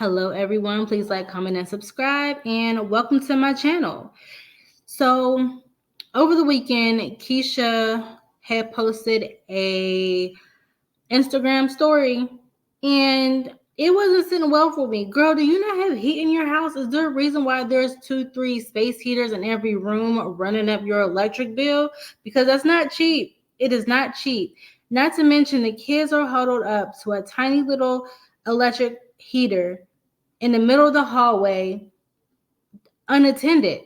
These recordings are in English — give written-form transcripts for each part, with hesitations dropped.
Hello, everyone. Please like, comment, and subscribe, and welcome to my channel. So, over the weekend, Keesha had posted a Instagram story, and it wasn't sitting well for me. Girl, do you not have heat in your house? Is there a reason why there's 2, 3 space heaters in every room running up your electric bill? Because that's not cheap. It is not cheap. Not to mention the kids are huddled up to a tiny little electric heater in the middle of the hallway, unattended.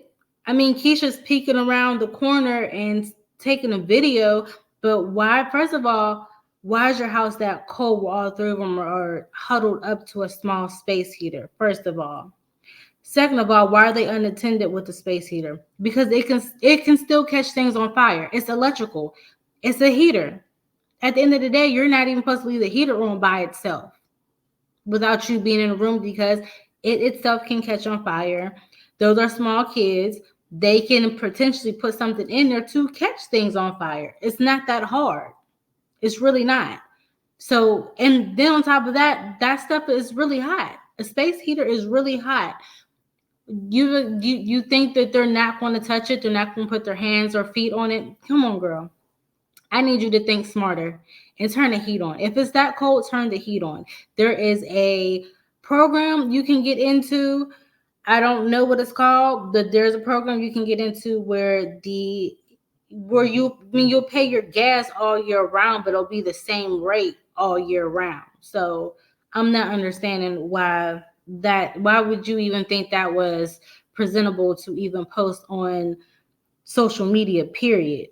I mean, Keisha's peeking around the corner and taking a video, but why? First of all, why is your house that cold where all three of them are huddled up to a small space heater? First of all. Second of all, why are they unattended with the space heater? Because it can still catch things on fire. It's electrical. It's a heater. At the end of the day, you're not even supposed to leave the heater on by itself without you being in a room because it itself can catch on fire. Those are small kids. They can potentially put something in there to catch things on fire. It's not that hard. It's really not. So, and then on top of that, that stuff is really hot. A space heater is really hot. You think that they're not going to touch it? They're not going to put their hands or feet on it? Come on, girl. I need you to think smarter and turn the heat on. If it's that cold, turn the heat on. There is a program you can get into. I don't know what it's called, but there's a program you can get into where you'll pay your gas all year round, but it'll be the same rate all year round. So I'm not understanding why would you even think that was presentable to even post on social media, period.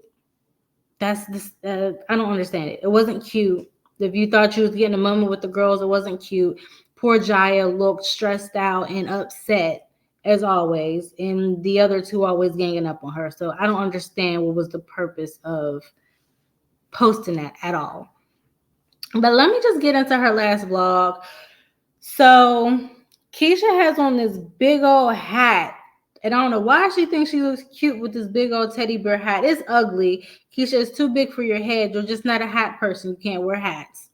That's this. I don't understand it. It wasn't cute. If you thought you was getting a moment with the girls, it wasn't cute. Poor Jaya looked stressed out and upset as always, and the other two always ganging up on her. So I don't understand what was the purpose of posting that at all. But let me just get into her last vlog. So Keisha has on this big old hat. And I don't know why she thinks she looks cute with this big old teddy bear hat. It's ugly. Keisha, it's too big for your head. You're just not a hat person. You can't wear hats.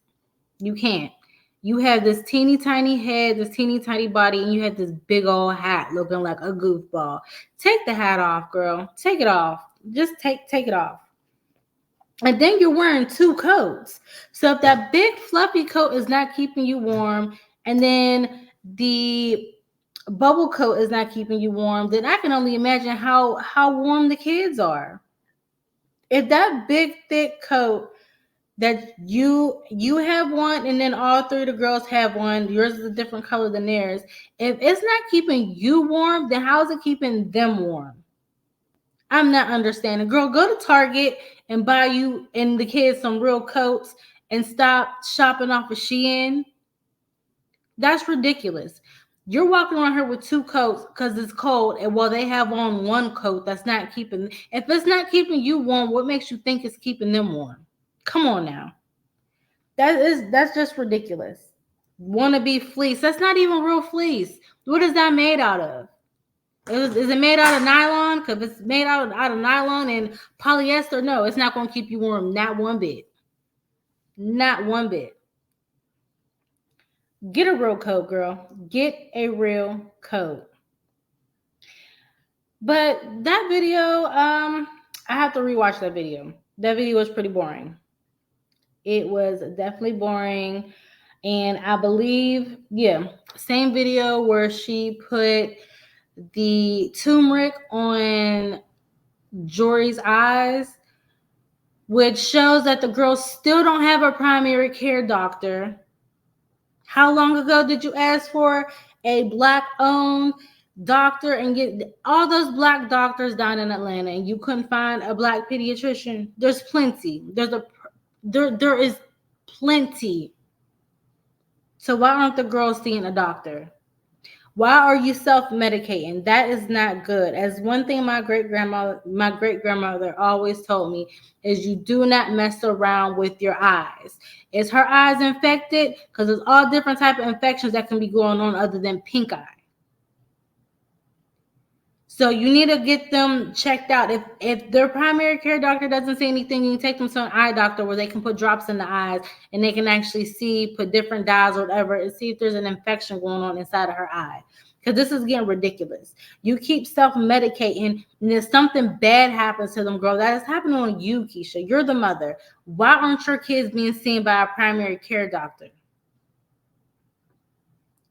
You can't. You have this teeny tiny head, this teeny tiny body, and you have this big old hat looking like a goofball. Take the hat off, girl. Take it off. Just take it off. And then you're wearing 2 coats. So if that big fluffy coat is not keeping you warm, and then the bubble coat is not keeping you warm, then I can only imagine how warm the kids are. If that big thick coat that you have one, and then all three of the girls have one, yours is a different color than theirs. If it's not keeping you warm, then how is it keeping them warm? I'm not understanding. Girl, go to Target and buy you and the kids some real coats and stop shopping off of Shein. That's ridiculous. You're walking around here with 2 coats because it's cold, and while they have on 1 coat that's not keeping. If it's not keeping you warm, what makes you think it's keeping them warm? Come on now. That's just ridiculous. Wannabe fleece. That's not even real fleece. What is that made out of? Is it made out of nylon? Because if it's made out of nylon and polyester, no, it's not going to keep you warm. Not one bit. Not one bit. Get a real coat, girl. Get a real coat. But that video, I have to rewatch that video. That video was pretty boring. It was definitely boring. And I believe, same video where she put the turmeric on Jory's eyes, which shows that the girl still don't have a primary care doctor. How long ago did you ask for a black-owned doctor and get all those black doctors down in Atlanta, and you couldn't find a black pediatrician? There's plenty. There is plenty. So why aren't the girls seeing a doctor? Why are you self-medicating? That is not good. As one thing my great grandmother always told me is you do not mess around with your eyes. Is her eyes infected? Because there's all different type of infections that can be going on other than pink eye. So you need to get them checked out. If their primary care doctor doesn't say anything, you can take them to an eye doctor where they can put drops in the eyes and they can actually see, put different dyes or whatever, and see if there's an infection going on inside of her eye. Because this is getting ridiculous. You keep self-medicating, and if something bad happens to them, girl, that is happening on you, Keesha. You're the mother. Why aren't your kids being seen by a primary care doctor?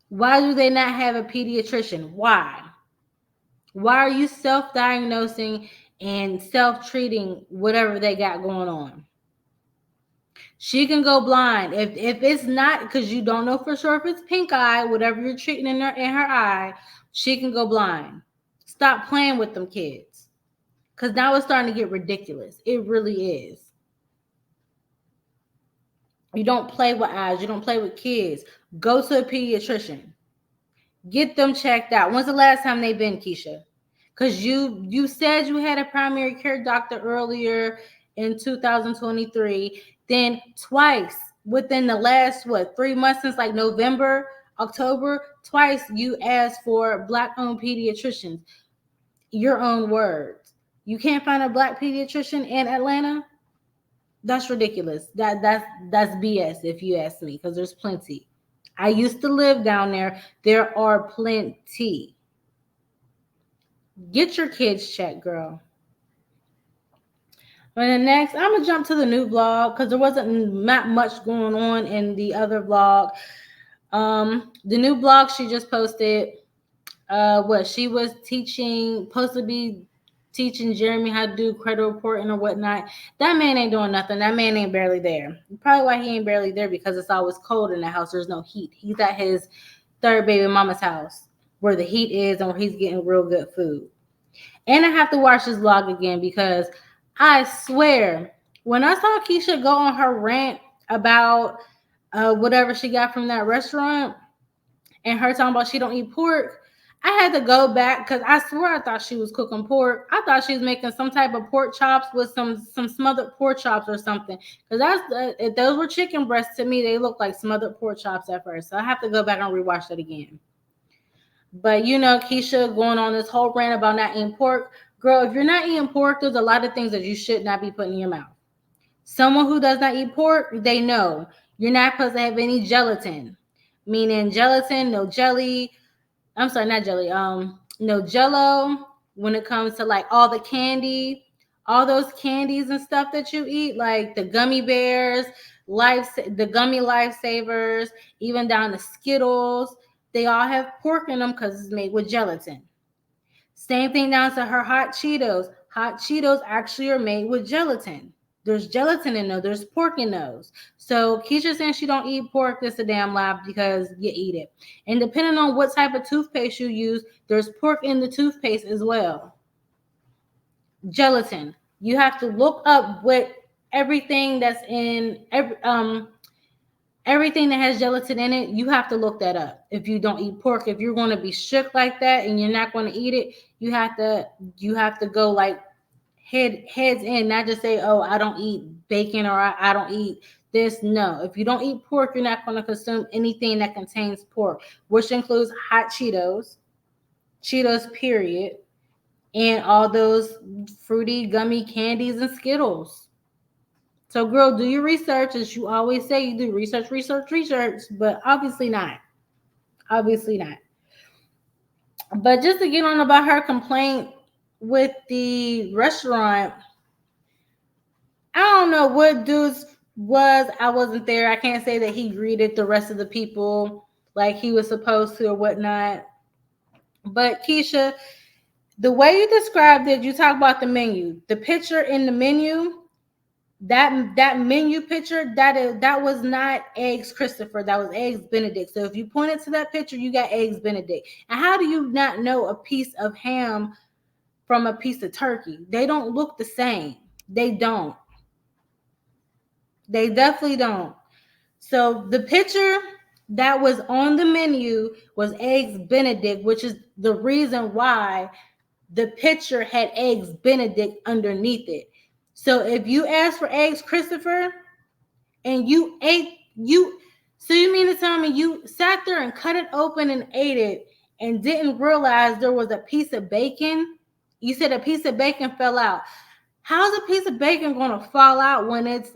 Why do they not have a pediatrician? Why? Why are you self-diagnosing and self-treating whatever they got going on? She can go blind. If it's not, because you don't know for sure if it's pink eye, whatever you're treating in her eye, she can go blind. Stop playing with them kids. Because now it's starting to get ridiculous. It really is. You don't play with eyes. You don't play with kids. Go to a pediatrician. Get them checked out. When's the last time they've been, Keesha? Because you said you had a primary care doctor earlier in 2023. Then twice within the last, 3 months since like November, October, twice you asked for Black-owned pediatricians. Your own words. You can't find a Black pediatrician in Atlanta? That's ridiculous. That's BS if you ask me, because there's plenty. I used to live down there. There are plenty. Get your kids checked, girl. And the next, I'm going to jump to the new vlog because there wasn't not much going on in the other vlog. The new vlog she just posted, she was supposed to be teaching Jeremy how to do credit reporting or whatnot. That man ain't doing nothing. That man ain't barely there. Probably why he ain't barely there, because it's always cold in the house. There's no heat. He's at his third baby mama's house where the heat is and where he's getting real good food. And I have to watch this vlog again because I swear, when I saw Keesha go on her rant about whatever she got from that restaurant and her talking about she don't eat pork, I had to go back because I swear I thought she was cooking pork. I thought she was making some type of pork chops with some smothered pork chops or something. Because if those were chicken breasts to me, they look like smothered pork chops at first. So I have to go back and rewatch that again. But Keesha going on this whole rant about not eating pork. Girl, if you're not eating pork, there's a lot of things that you should not be putting in your mouth. Someone who does not eat pork, they know you're not supposed to have any gelatin. Meaning gelatin, no jelly. I'm sorry, not jelly. No Jello. When it comes to like all the candy, all those candies and stuff that you eat, like the gummy bears, the gummy lifesavers, even down to Skittles, they all have pork in them because it's made with gelatin. Same thing down to her hot Cheetos. Hot Cheetos actually are made with gelatin. There's gelatin in those. There's pork in those. So Keisha saying she don't eat pork, that's a damn lie because you eat it. And depending on what type of toothpaste you use, there's pork in the toothpaste as well. Gelatin. You have to look up what everything that's in everything that has gelatin in it. You have to look that up if you don't eat pork. If you're going to be shook like that and you're not going to eat it, you have to go like heads in, not just say, oh, I don't eat bacon or I don't eat this. No, if you don't eat pork, you're not going to consume anything that contains pork, which includes hot Cheetos period, and all those fruity gummy candies and Skittles. So girl, do your research, as you always say you do. Research, but obviously not. But just to get on about her complaint with the restaurant, I don't know what dudes was. I wasn't there. I can't say that he greeted the rest of the people like he was supposed to or whatnot. But Keisha, the way you described it, you talk about the menu, the picture in the menu, that menu picture, that was not eggs Christopher, that was eggs Benedict. So if you pointed to that picture, you got eggs Benedict. And how do you not know a piece of ham from a piece of turkey? They don't look the same. They don't. They definitely don't. So the picture that was on the menu was eggs Benedict, which is the reason why the picture had eggs Benedict underneath it. So if you asked for eggs Christopher and you so you mean to tell me you sat there and cut it open and ate it and didn't realize there was a piece of bacon You said a piece of bacon fell out. How's a piece of bacon gonna fall out when it's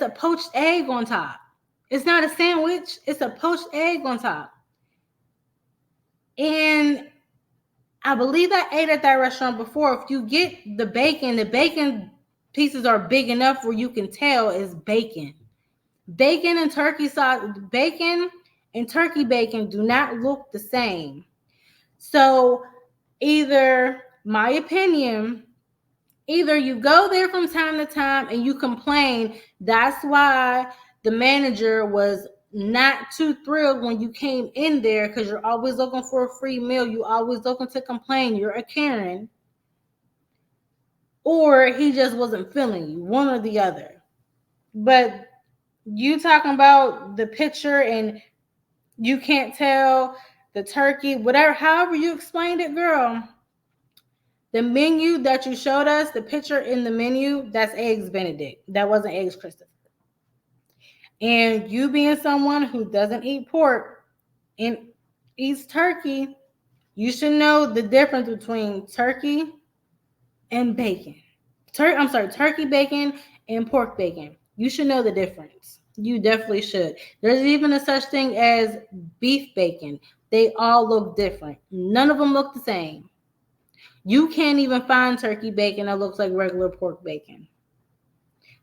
a poached egg on top? It's not a sandwich. It's a poached egg on top. And I believe I ate at that restaurant before. If you get the bacon pieces are big enough where you can tell it's bacon. Bacon and turkey sauce, bacon and turkey bacon do not look the same. So either, my opinion, either you go there from time to time and you complain. That's why the manager was not too thrilled when you came in there, because you're always looking for a free meal. You always looking to complain. You're a Karen. Or he just wasn't feeling you, one or the other. But you talking about the picture and you can't tell the turkey, whatever, however you explained it, girl. The menu that you showed us, the picture in the menu, that's eggs Benedict. That wasn't eggs Christopher. And you being someone who doesn't eat pork and eats turkey, you should know the difference between turkey and bacon. Turkey bacon and pork bacon. You should know the difference. You definitely should. There's even a such thing as beef bacon. They all look different. None of them look the same. You can't even find turkey bacon that looks like regular pork bacon.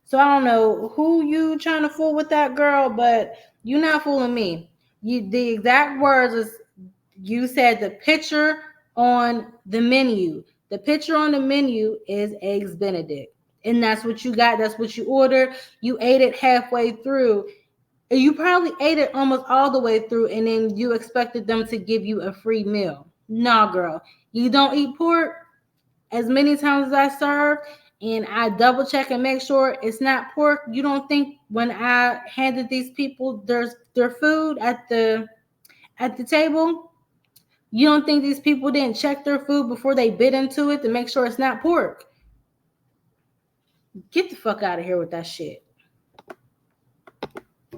So I don't know who you trying to fool with that, girl, but you're not fooling me. The exact words is, you said the picture on the menu. The picture on the menu is eggs Benedict. And that's what you got. That's what you ordered. You ate it halfway through. You probably ate it almost all the way through, and then you expected them to give you a free meal. Nah, girl. You don't eat pork. As many times as I serve, and I double check and make sure it's not pork. You don't think when I handed these people their food at the table, you don't think these people didn't check their food before they bit into it to make sure it's not pork? Get the fuck out of here with that shit.